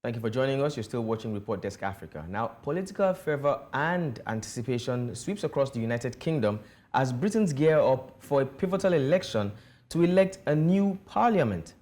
Thank you for joining us. You're still watching Report Desk Africa. Now, political fervor and anticipation sweeps across the United Kingdom as Britons gear up for a pivotal election to elect a new parliament.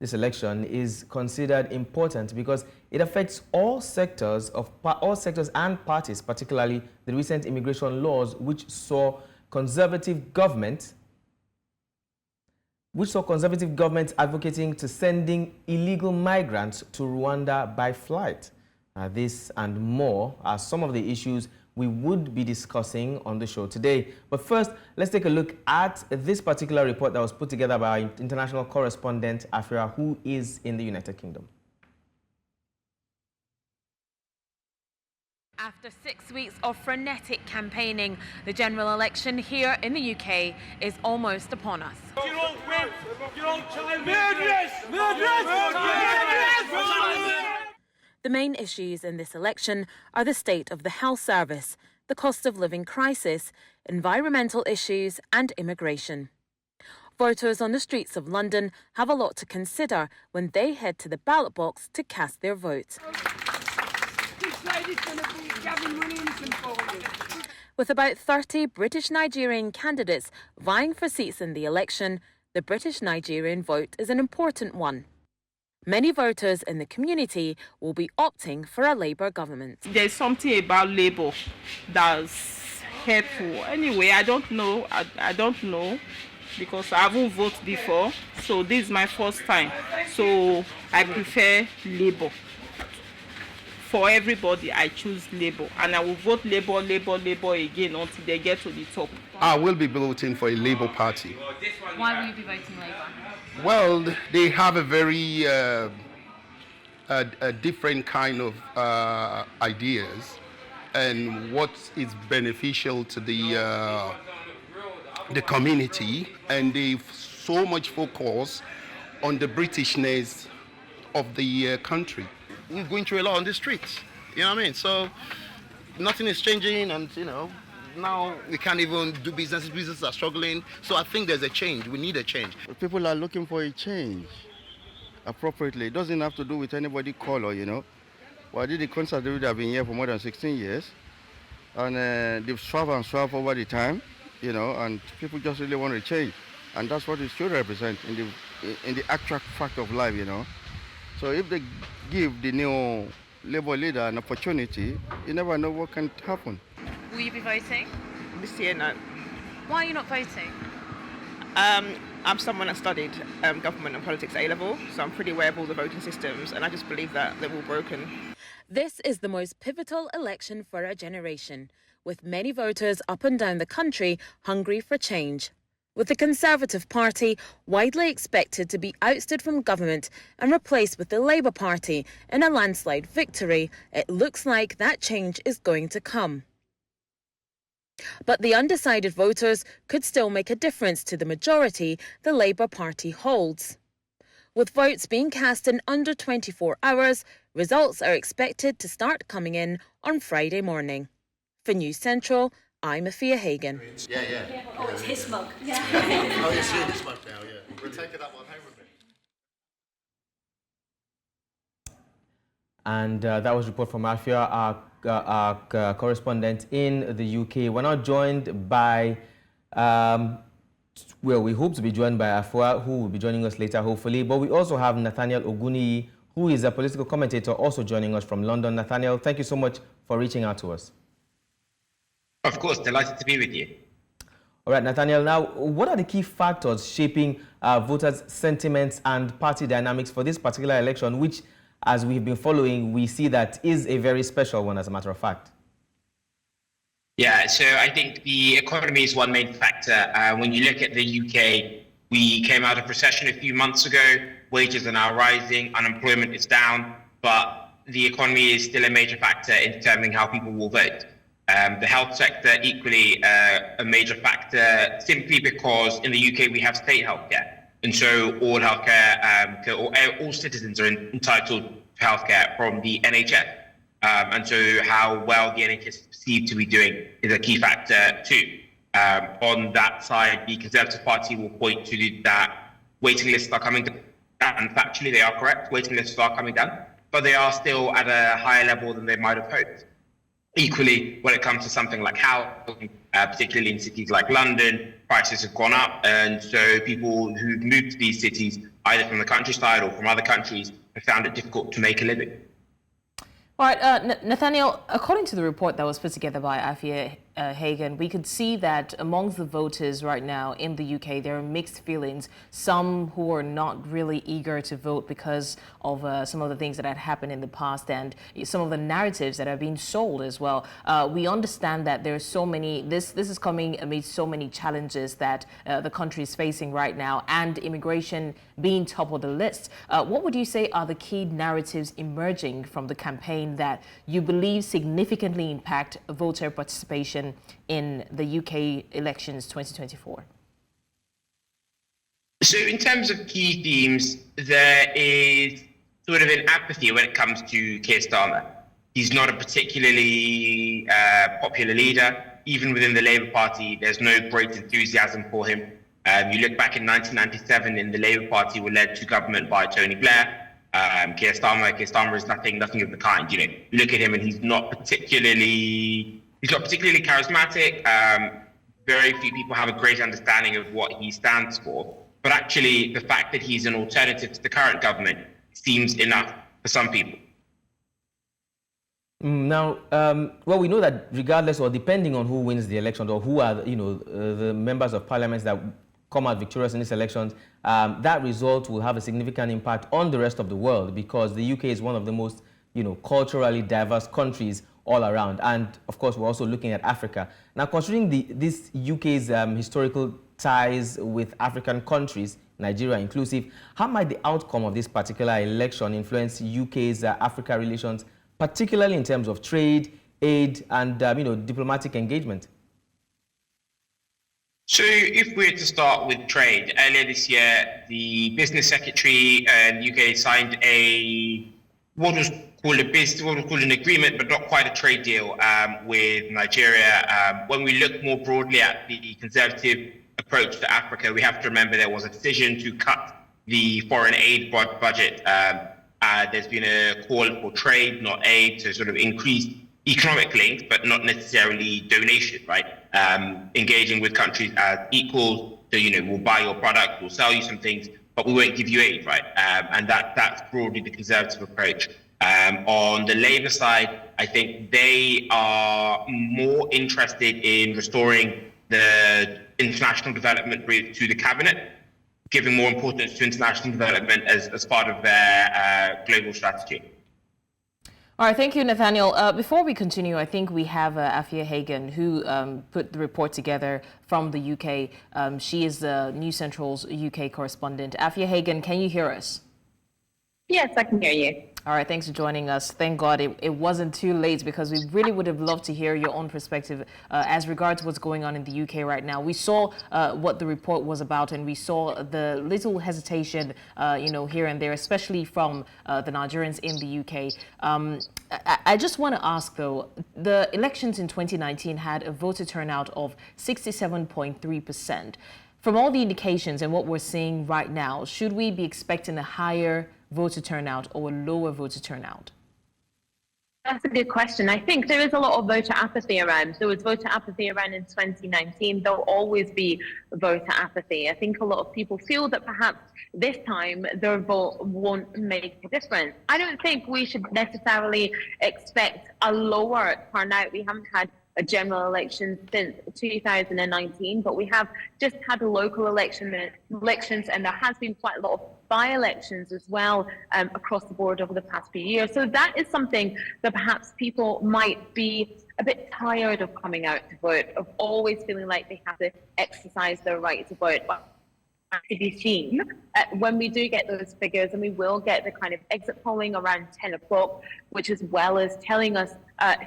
This election is considered important because it affects all sectors and parties, particularly the recent immigration laws, which saw conservative governments advocating to sending illegal migrants to Rwanda by flight. This and more are some of the issues we would be discussing on the show today. But first, let's take a look at this particular report that was put together by our international correspondent, Afua, who is in the United Kingdom. After 6 weeks of frenetic campaigning, the general election here in the UK is almost upon us. The main issues in this election are the state of the health service, the cost of living crisis, environmental issues and immigration. Voters on the streets of London have a lot to consider when they head to the ballot box to cast their vote. With about 30 British-Nigerian candidates vying for seats in the election, the British-Nigerian vote is an important one. Many voters in the community will be opting for a Labour government. There's something about Labour that's helpful. Anyway, I don't know. I don't know because I haven't voted before. So this is my first time. So I prefer Labour. For everybody, I choose Labour. And I will vote Labour again until they get to the top. I will be voting for a Labour Party. Why will you be voting Labour? Well, they have a very a different kind of ideas and what is beneficial to the community, and they've so much focus on the Britishness of the country. We're going through a lot on the streets, you know what I mean? So nothing is changing, and now we can't even do businesses. Businesses are struggling. So I think there's a change. We need a change. People are looking for a change appropriately. It doesn't have to do with anybody color, Well, I did the Conservatives have been here for more than 16 years. And they've swerved over the time, and people just really want to change. And that's what it should represent in the actual fact of life, So if they give the new Labour leader an opportunity, you never know what can happen. Will you be voting? This year, no. Why are you not voting? I'm someone that studied government and politics at A-level, so I'm pretty aware of all the voting systems, and I just believe that they're all broken. This is the most pivotal election for a generation, with many voters up and down the country hungry for change. With the Conservative Party widely expected to be ousted from government and replaced with the Labour Party in a landslide victory, it looks like that change is going to come. But the undecided voters could still make a difference to the majority the Labour Party holds. With votes being cast in under 24 hours, results are expected to start coming in on Friday morning. For News Central, I'm Afua Acheampong-Hagan. Yeah. Oh, it's his mug. Yeah. Oh, you see this mug now, yeah. We're taking that one home with me. And that was a report from Afua, our correspondent in the UK. We're now joined by, we hope to be joined by Afua, who will be joining us later, hopefully. But we also have Nathaniel Ogunniyi, who is a political commentator, also joining us from London. Nathaniel, thank you so much for reaching out to us. Of course, delighted to be with you. All right, Nathaniel, now, what are the key factors shaping voters' sentiments and party dynamics for this particular election, which, as we've been following, we see that is a very special one, as a matter of fact? Yeah, so I think the economy is one main factor. When you look at the UK, we came out of recession a few months ago. Wages are now rising, unemployment is down, but the economy is still a major factor in determining how people will vote. The health sector, equally a major factor, simply because in the UK we have state healthcare. And so all healthcare, all citizens are entitled to healthcare from the NHS. And so how well the NHS is perceived to be doing is a key factor too. On that side, the Conservative Party will point to that waiting lists are coming down. And factually, they are correct. Waiting lists are coming down. but they are still at a higher level than they might have hoped. Equally, when it comes to something like housing, particularly in cities like London, prices have gone up, and so people who've moved to these cities, either from the countryside or from other countries, have found it difficult to make a living. All right, Nathaniel, according to the report that was put together by Afua Hagan, we could see that amongst the voters right now in the UK, there are mixed feelings. Some who are not really eager to vote because of some of the things that had happened in the past and some of the narratives that are being sold as well. We understand that there are so many, this is coming amidst so many challenges that the country is facing right now, and immigration being top of the list. What would you say are the key narratives emerging from the campaign that you believe significantly impact voter participation in the UK elections 2024? So in terms of key themes, there is sort of an apathy when it comes to Keir Starmer. He's not a particularly popular leader. Even within the Labour Party, there's no great enthusiasm for him. You look back in 1997, in the Labour Party were led to government by Tony Blair. Keir Starmer is nothing of the kind. You look at him and he's not particularly charismatic. Very few people have a great understanding of what he stands for. But actually, the fact that he's an alternative to the current government seems enough for some people. Now, well, we know that regardless or depending on who wins the election or who are, the members of parliament that come out victorious in these elections, that result will have a significant impact on the rest of the world, because the UK is one of the most, culturally diverse countries all around. And of course, we're also looking at Africa. Now, considering this UK's historical ties with African countries, Nigeria inclusive, how might the outcome of this particular election influence UK's Africa relations, particularly in terms of trade, aid, and diplomatic engagement? So if we're to start with trade, earlier this year, the business secretary in the UK signed what was called an agreement, but not quite a trade deal with Nigeria. When we look more broadly at the Conservative approach to Africa, we have to remember there was a decision to cut the foreign aid budget. There's been a call for trade, not aid, to sort of increase economic links, but not necessarily donation, right? Engaging with countries as equals, so, we'll buy your product, we'll sell you some things, but we won't give you aid, right? And that's broadly the Conservative approach. On the Labour side, I think they are more interested in restoring the international development route to the cabinet, giving more importance to international development as part of their global strategy. All right, thank you, Nathaniel. Before we continue, I think we have Afua Hagan, who put the report together from the UK. She is News Central's UK correspondent. Afua Hagan, can you hear us? Yes, I can hear you. All right, thanks for joining us. Thank God it wasn't too late, because we really would have loved to hear your own perspective as regards what's going on in the UK right now. We saw what the report was about, and we saw the little hesitation, here and there, especially from the Nigerians in the UK. I just want to ask, though, the elections in 2019 had a voter turnout of 67.3%. From all the indications and what we're seeing right now, should we be expecting a higher voter turnout or a lower voter turnout? That's a good question. I think there is a lot of voter apathy around. There was voter apathy around in 2019. There'll always be voter apathy. I think a lot of people feel that perhaps this time their vote won't make a difference. I don't think we should necessarily expect a lower turnout. We haven't had a general election since 2019, but we have just had a local elections, and there has been quite a lot of by-elections as well across the board over the past few years. So that is something that perhaps people might be a bit tired of coming out to vote, of always feeling like they have to exercise their right to vote. But to be seen when we do get those figures, and we will get the kind of exit polling around 10 o'clock, which, as well as telling us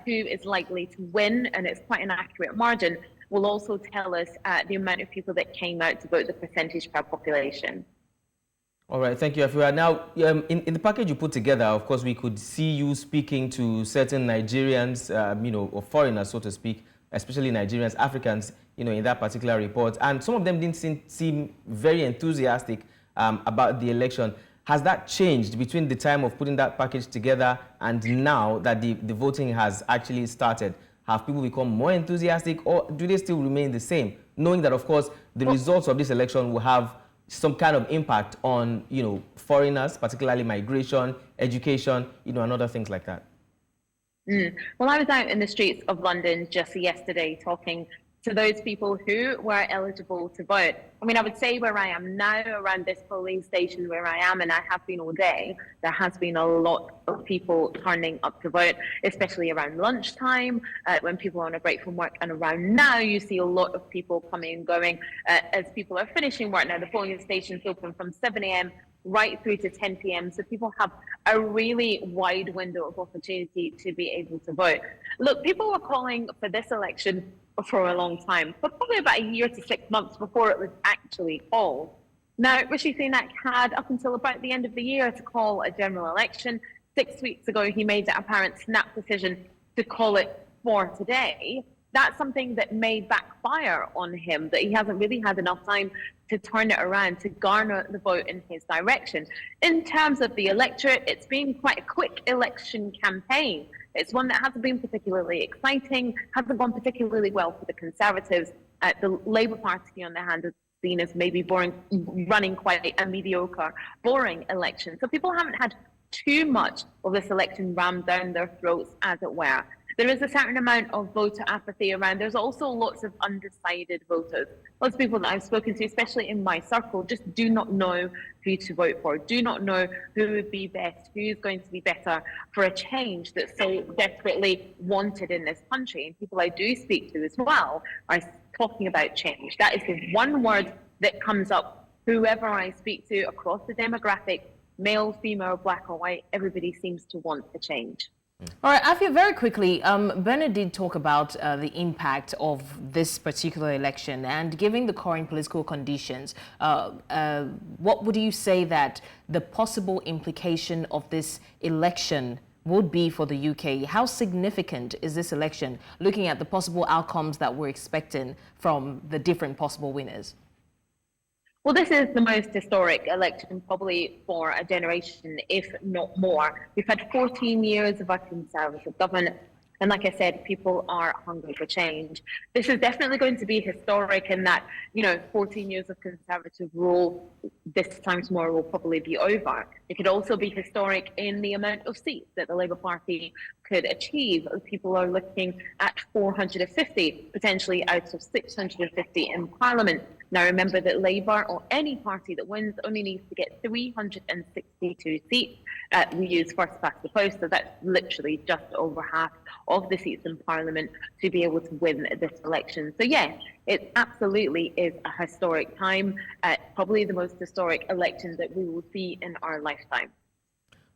who is likely to win, and it's quite an accurate margin, will also tell us the amount of people that came out to vote, the percentage per population. All right, thank you, Afua. Now, in the package you put together, of course, we could see you speaking to certain Nigerians, or foreigners, so to speak, especially Nigerians, Africans, in that particular report. And some of them didn't seem very enthusiastic about the election. Has that changed between the time of putting that package together and now that the voting has actually started? Have people become more enthusiastic, or do they still remain the same, knowing that, of course, the results of this election will have some kind of impact on, foreigners, particularly migration, education, and other things like that? Well, I was out in the streets of London just yesterday talking to those people who were eligible to vote. I mean, I would say where I am now, around this polling station where I am, and I have been all day, there has been a lot of people turning up to vote, especially around lunchtime, when people are on a break from work. And around now, you see a lot of people coming and going as people are finishing work. Now, the polling stations open from 7 a.m. right through to 10 p.m. So people have a really wide window of opportunity to be able to vote. Look, people were calling for this election for a long time, but probably about a year to 6 months before it was actually called. Now, Rishi Sunak had up until about the end of the year to call a general election. 6 weeks ago, he made that apparent snap decision to call it for today. That's something that may backfire on him, that he hasn't really had enough time to turn it around, to garner the vote in his direction. In terms of the electorate, it's been quite a quick election campaign. It's one that hasn't been particularly exciting, hasn't gone particularly well for the Conservatives. The Labour Party, on the hand, is seen as maybe running quite a mediocre, boring election. So people haven't had too much of this election rammed down their throats, as it were. There is a certain amount of voter apathy around. There's also lots of undecided voters. Lots of people that I've spoken to, especially in my circle, just do not know who to vote for, do not know who would be best, who's going to be better for a change that's so desperately wanted in this country. And people I do speak to as well are talking about change. That is the one word that comes up, whoever I speak to across the demographic, male, female, black or white, everybody seems to want a change. All right, Afua, very quickly, Bernard did talk about the impact of this particular election, and given the current political conditions, what would you say that the possible implication of this election would be for the UK? How significant is this election, looking at the possible outcomes that we're expecting from the different possible winners? Well, this is the most historic election probably for a generation, if not more. We've had 14 years of a Conservative government. And like I said, people are hungry for change. This is definitely going to be historic in that, 14 years of Conservative rule, this time tomorrow will probably be over. It could also be historic in the amount of seats that the Labour Party could achieve. People are looking at 450, potentially out of 650 in Parliament. Now, remember that Labour, or any party that wins, only needs to get 362 seats. We use first past the post, so that's literally just over half of the seats in Parliament to be able to win this election. So yes, it absolutely is a historic time, probably the most historic election that we will see in our lifetime.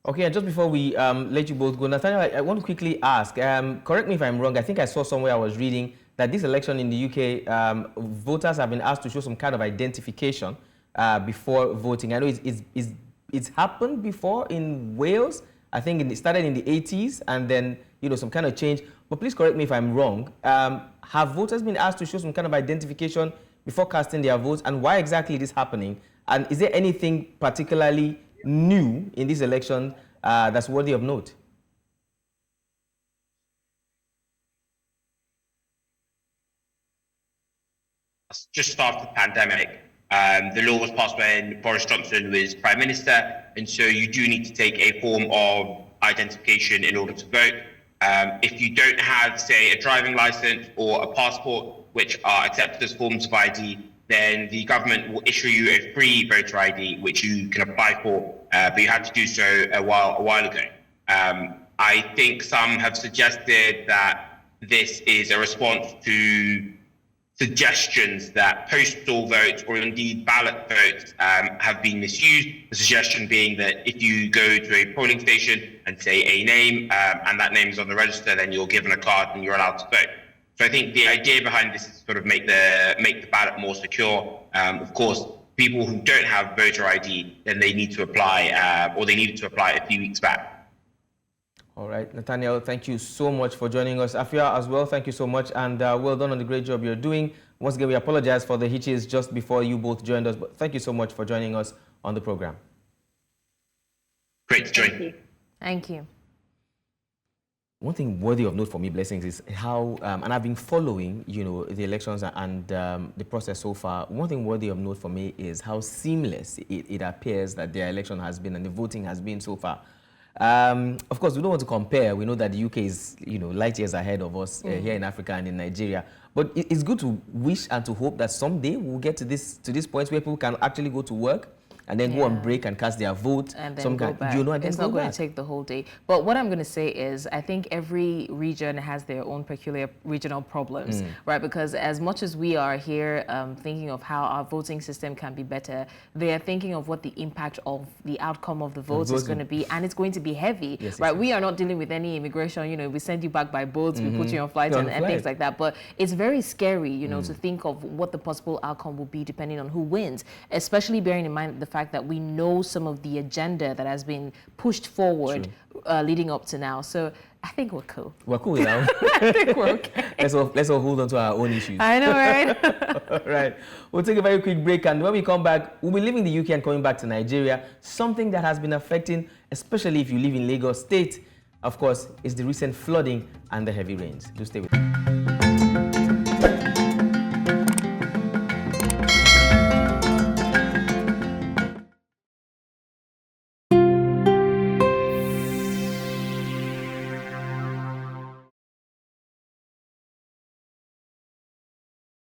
Okay, and just before we let you both go, Nathaniel, I want to quickly ask, correct me if I'm wrong, I think I saw somewhere I was reading that this election in the UK, voters have been asked to show some kind of identification before voting. I know it's happened before in Wales. I think it started in the 80s and then, some kind of change. But please correct me if I'm wrong. Have voters been asked to show some kind of identification before casting their votes? And why exactly it is happening? And is there anything particularly new in this election that's worthy of note? Just after the pandemic, the law was passed when Boris Johnson was Prime Minister, and so you do need to take a form of identification in order to vote. If you don't have, say, a driving license or a passport, which are accepted as forms of ID, then the government will issue you a free voter ID, which you can apply for, but you had to do so a while ago. I think some have suggested that this is a response to suggestions that postal votes or indeed ballot votes have been misused. The suggestion being that if you go to a polling station and say a name and that name is on the register, then you're given a card and you're allowed to vote. So I think the idea behind this is to sort of make the ballot more secure. Of course, people who don't have voter ID, then they need to apply or they needed to apply a few weeks back. All right, Nathaniel, thank you so much for joining us. Afua as well, thank you so much, and well done on the great job you're doing. Once again, we apologize for the hitches just before you both joined us, but thank you so much for joining us on the program. joining. Thank you. Thank you. One thing worthy of note for me, Blessings, is how, and I've been following, you know, the elections and the process so far. One thing worthy of note for me is how seamless it appears that the election has been and the voting has been so far. Of course, we don't want to compare. We know that the UK is, you know, light years ahead of us here in Africa and in Nigeria. But it's good to wish and to hope that someday we'll get to this point where people can actually go to work and then go on break and cast their vote. And then go back. You know, and it's not going to take the whole day. But what I'm going to say is, I think every region has their own peculiar regional problems, right? Because as much as we are here thinking of how our voting system can be better, they are thinking of what the impact of the outcome of the votes is going to be, and it's going to be heavy, right? We are not dealing with any immigration. You know, we send you back by boats, we put you on flights and things like that. But it's very scary, you know, to think of what the possible outcome will be depending on who wins, especially bearing in mind the fact that we know some of the agenda that has been pushed forward leading up to now. So I think we're cool. We're cool now. I think we're okay. Let's all hold on to our own issues. I know, right? All right. We'll take a very quick break, and when we come back, we'll be leaving the UK and coming back to Nigeria. Something that has been affecting, especially if you live in Lagos State, of course, is the recent flooding and the heavy rains. Do stay with us.